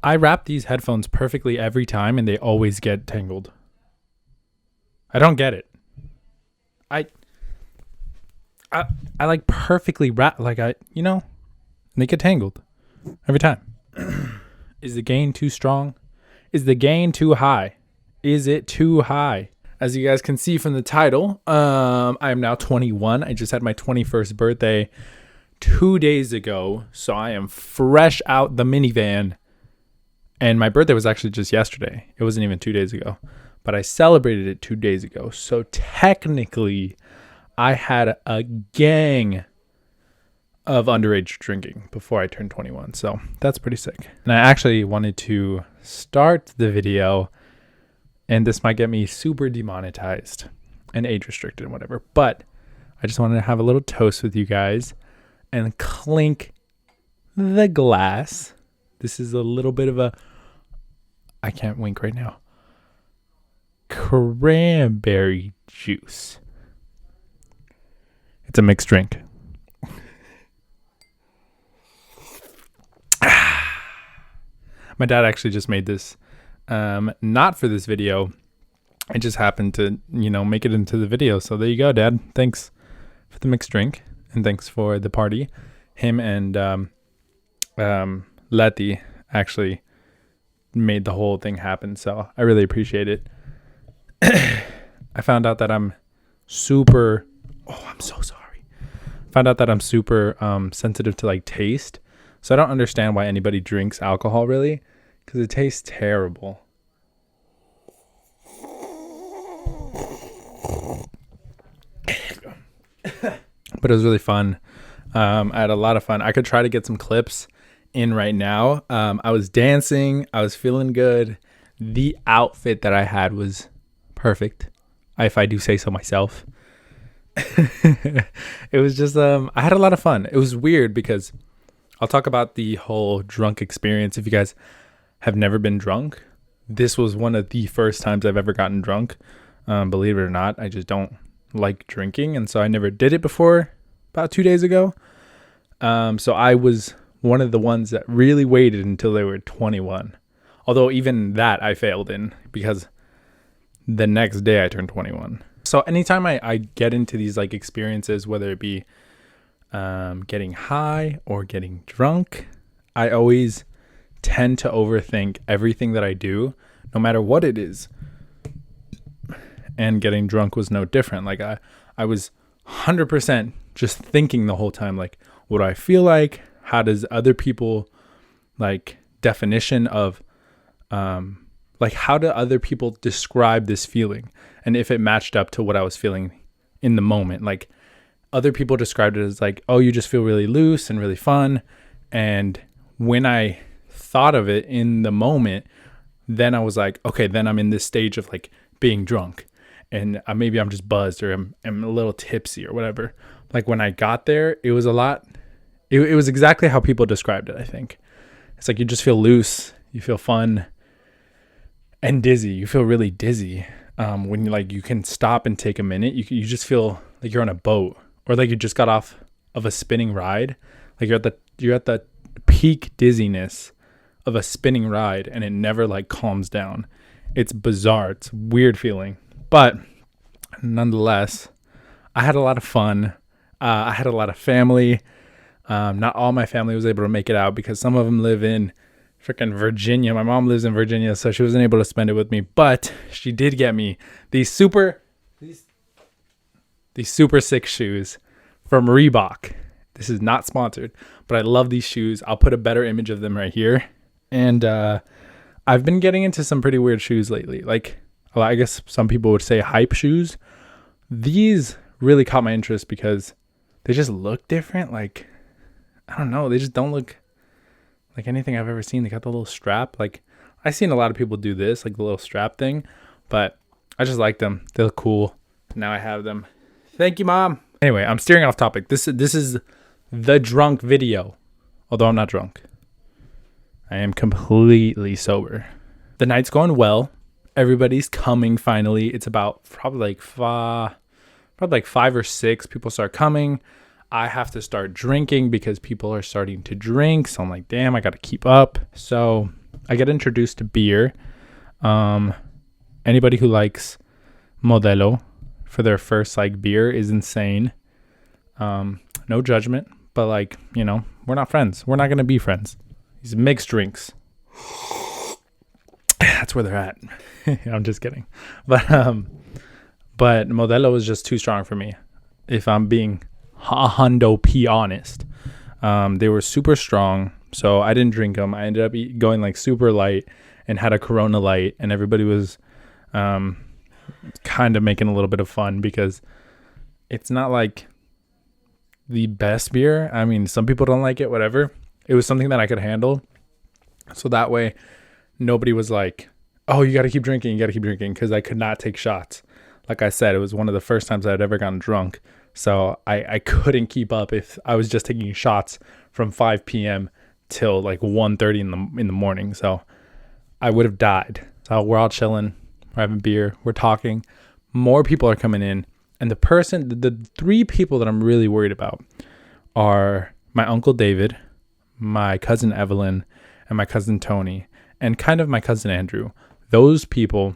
I wrap these headphones perfectly every time and they always get tangled. I don't get it. I like perfectly wrap, like and they get tangled every time. Is the gain too strong? Is the gain too high? Is it too high? As you guys can see from the title, I am now 21. I just had my 21st birthday 2 days ago, so I am fresh out the minivan. And my birthday was actually just yesterday. It wasn't even 2 days ago, but I celebrated it 2 days ago. So technically, I had a gang of underage drinking before I turned 21. So that's pretty sick. And I actually wanted to start the video, and this might get me super demonetized and age restricted and whatever, but I just wanted to have a little toast with you guys and clink the glass. This is a little bit of I can't wink right now. Cranberry juice. It's a mixed drink. My dad actually just made this, not for this video. I just happened to, make it into the video. So there you go, Dad. Thanks for the mixed drink, and thanks for the party. Him and Letty actually made the whole thing happen, so I really appreciate it. I found out that I'm super sensitive to like taste, so I don't understand why anybody drinks alcohol really, because it tastes terrible. But it was really fun. I had a lot of fun. I could try to get some clips in right now. I was dancing. I was feeling good. The outfit that I had was perfect, if I do say so myself. It was just, I had a lot of fun. It was weird because I'll talk about the whole drunk experience. If you guys have never been drunk, this was one of the first times I've ever gotten drunk. Believe it or not, I just don't like drinking, and so I never did it before about 2 days ago. So I was one of the ones that really waited until they were 21. Although even that I failed in, because the next day I turned 21. So anytime I get into these like experiences, whether it be getting high or getting drunk, I always tend to overthink everything that I do, no matter what it is. And getting drunk was no different. Like I was 100% just thinking the whole time, like, what do I feel like? How does other people, like, definition of, like, how do other people describe this feeling? And if it matched up to what I was feeling in the moment, like, other people described it as like, oh, you just feel really loose and really fun. And when I thought of it in the moment, then I was like, okay, then I'm in this stage of like being drunk. And maybe I'm just buzzed, or I'm a little tipsy or whatever. Like when I got there, it was a lot. It was exactly how people described it, I think. It's like you just feel loose, you feel fun, and dizzy. You feel really dizzy when you can stop and take a minute. You just feel like you're on a boat, or like you just got off of a spinning ride. Like you're at the peak dizziness of a spinning ride, and it never like calms down. It's bizarre. It's a weird feeling. But nonetheless, I had a lot of fun. I had a lot of family. Not all my family was able to make it out because some of them live in freaking Virginia. My mom lives in Virginia, so she wasn't able to spend it with me. But she did get me these super sick shoes from Reebok. This is not sponsored, but I love these shoes. I'll put a better image of them right here. And I've been getting into some pretty weird shoes lately. Like, well, I guess some people would say hype shoes. These really caught my interest because they just look different. Like, I don't know. They just don't look like anything I've ever seen. They got the little strap. Like, I've seen a lot of people do this, like the little strap thing, but I just like them. They look cool. Now I have them. Thank you, Mom. Anyway, I'm steering off topic. This is the drunk video, although I'm not drunk. I am completely sober. The night's going well. Everybody's coming finally. It's about probably like 5 or 6 people start coming. I have to start drinking because people are starting to drink. So I'm like, damn, I got to keep up. So I get introduced to beer. Anybody who likes Modelo for their first like beer is insane. No judgment, but like, we're not friends. We're not going to be friends. These mixed drinks. That's where they're at. I'm just kidding. But Modelo is just too strong for me. If I'm being hundo p honest. They were super strong, so I didn't drink them. I ended up going like super light and had a Corona Light, and everybody was kind of making a little bit of fun because it's not like the best beer. I mean, some people don't like it, whatever. It was something that I could handle. So that way, nobody was like, oh, you got to keep drinking, because I could not take shots. Like I said, it was one of the first times I'd ever gotten drunk. So I couldn't keep up if I was just taking shots from 5 p.m. till like 1:30 in the morning. So I would have died. So we're all chilling. We're having beer. We're talking. More people are coming in. And the three people that I'm really worried about are my uncle David, my cousin Evelyn, and my cousin Tony, and kind of my cousin Andrew. Those people,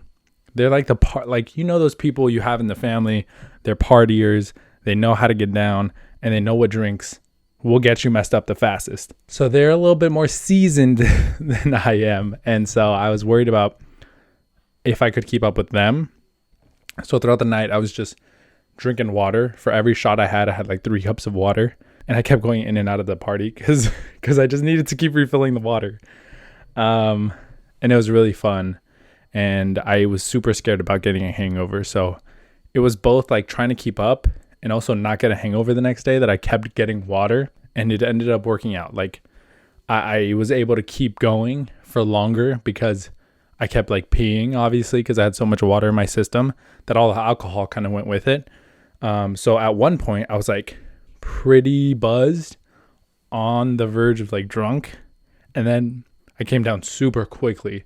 they're like those people you have in the family. They're partiers. They know how to get down, and they know what drinks will get you messed up the fastest. So they're a little bit more seasoned than I am. And so I was worried about if I could keep up with them. So throughout the night, I was just drinking water. For every shot I had like 3 cups of water. And I kept going in and out of the party because I just needed to keep refilling the water. And it was really fun. And I was super scared about getting a hangover. So it was both like trying to keep up and also not get a hangover the next day that I kept getting water, and it ended up working out. Like I was able to keep going for longer because I kept like peeing, obviously, because I had so much water in my system that all the alcohol kind of went with it. So at one point I was like pretty buzzed, on the verge of like drunk, and then I came down super quickly.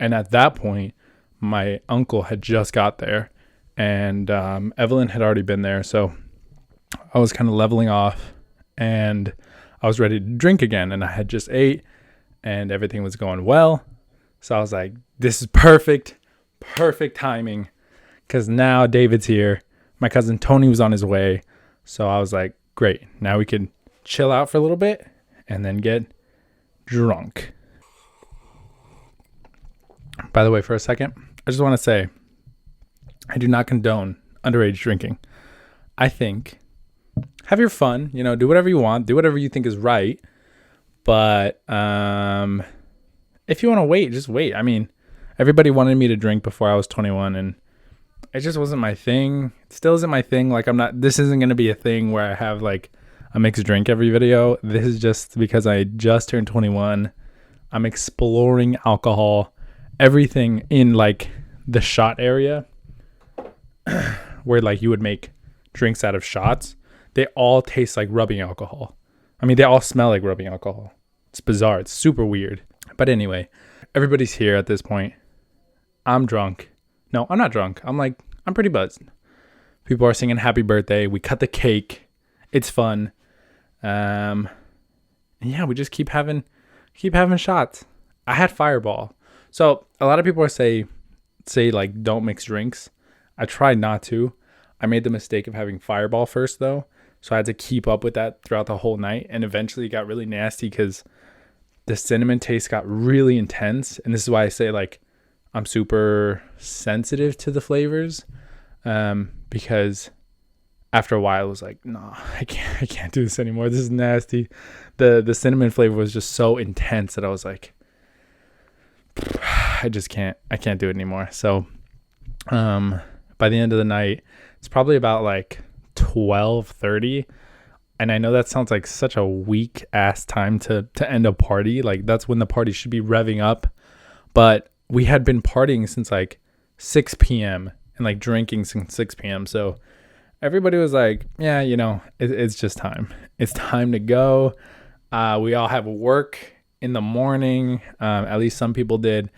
And at that point, my uncle had just got there. And Evelyn had already been there, so I was kind of leveling off, and I was ready to drink again, and I had just ate, and everything was going well. So I was like, this is perfect timing, because now David's here. My cousin Tony was on his way, so I was like, great, now we can chill out for a little bit and then get drunk. By the way, for a second, I just want to say, I do not condone underage drinking. I think have your fun, do whatever you want, do whatever you think is right. But if you want to wait, just wait. I mean, everybody wanted me to drink before I was 21, and it just wasn't my thing. It still isn't my thing. Like this isn't going to be a thing where I have like a mixed drink every video. This is just because I just turned 21. I'm exploring alcohol, everything in like the shot area, where like you would make drinks out of shots. They all taste like rubbing alcohol. I mean, they all smell like rubbing alcohol. It's bizarre. It's super weird. But anyway, everybody's here at this point. I'm drunk. No, I'm not drunk. I'm pretty buzzed. People are singing happy birthday. We cut the cake. It's fun. And yeah, we just keep having shots. I had Fireball. So a lot of people say like don't mix drinks. I tried not to. I made the mistake of having Fireball first though. So I had to keep up with that throughout the whole night, and eventually it got really nasty because the cinnamon taste got really intense. And this is why I say like I'm super sensitive to the flavors, because after a while it was like, no, I can't do this anymore. This is nasty. The cinnamon flavor was just so intense that I was like, I can't do it anymore. So by the end of the night, it's probably about like 12:30, and I know that sounds like such a weak ass time to end a party. Like that's when the party should be revving up, but we had been partying since like 6 p.m. and like drinking since 6 p.m. So everybody was like, yeah, it's just time. It's time to go. We all have work in the morning. At least some people did.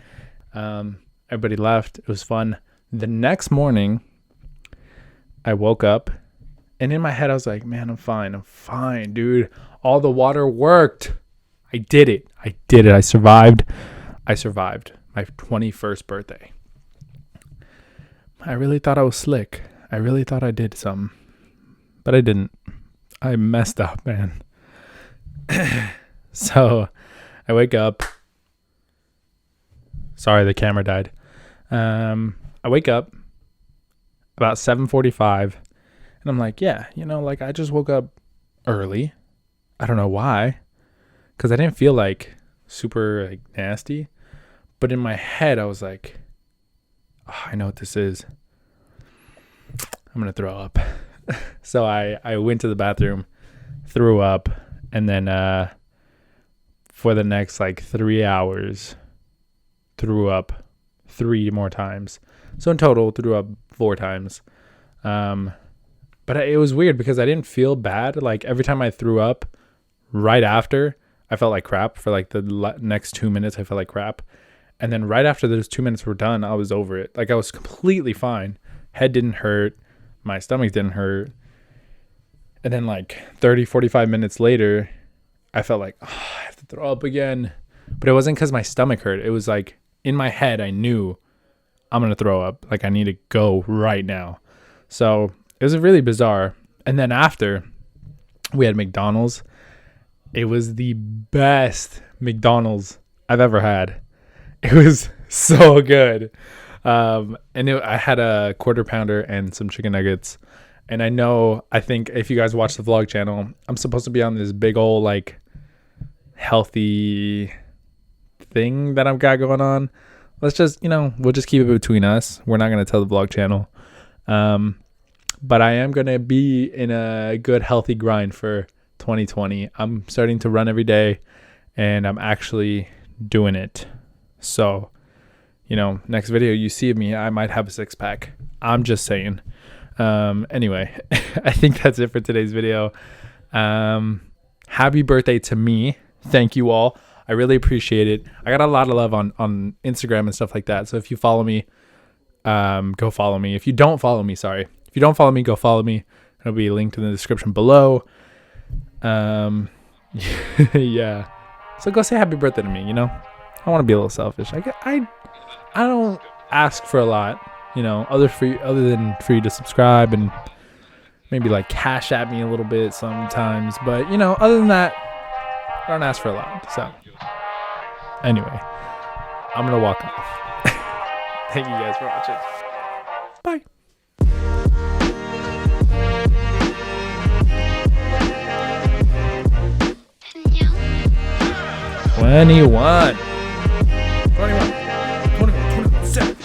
Everybody left. It was fun. The next morning, I woke up, and in my head, I was like, man, I'm fine, dude. All the water worked. I did it. I survived. I survived my 21st birthday. I really thought I was slick. I really thought I did something, but I didn't. I messed up, man. So I wake up. Sorry, the camera died. I wake up about 7:45, and I'm like, yeah, like I just woke up early. I don't know why, because I didn't feel like super like nasty, but in my head I was like, oh, I know what this is. I'm gonna throw up. So I went to the bathroom, threw up, and then for the next like 3 hours, threw up 3 more times. So in total, threw up 4 times. But it was weird because I didn't feel bad. Like every time I threw up, right after, I felt like crap. For like the next 2 minutes, I felt like crap. And then right after those 2 minutes were done, I was over it. Like I was completely fine. Head didn't hurt. My stomach didn't hurt. And then like 30, 45 minutes later, I felt like, oh, I have to throw up again. But it wasn't because my stomach hurt. It was like in my head, I knew I'm going to throw up. Like I need to go right now. So it was really bizarre. And then after, we had McDonald's. It was the best McDonald's I've ever had. It was so good. I had a quarter pounder and some chicken nuggets. And I think if you guys watch the vlog channel, I'm supposed to be on this big old like healthy thing that I've got going on. Let's just, we'll just keep it between us. We're not going to tell the vlog channel. But I am going to be in a good healthy grind for 2020. I'm starting to run every day and I'm actually doing it. So, next video you see of me, I might have a 6-pack. I'm just saying. Anyway, I think that's it for today's video. Happy birthday to me. Thank you all. I really appreciate it. I got a lot of love on Instagram and stuff like that. So if you follow me, go follow me. If you don't follow me, go follow me. It'll be linked in the description below. Yeah. So go say happy birthday to me, I want to be a little selfish. I don't ask for a lot, other than for you to subscribe and maybe like cash at me a little bit sometimes. But, other than that, I don't ask for a lot. So anyway, I'm going to walk off. Thank you guys for watching. Bye. No. 21. 21. 21. 21. 7.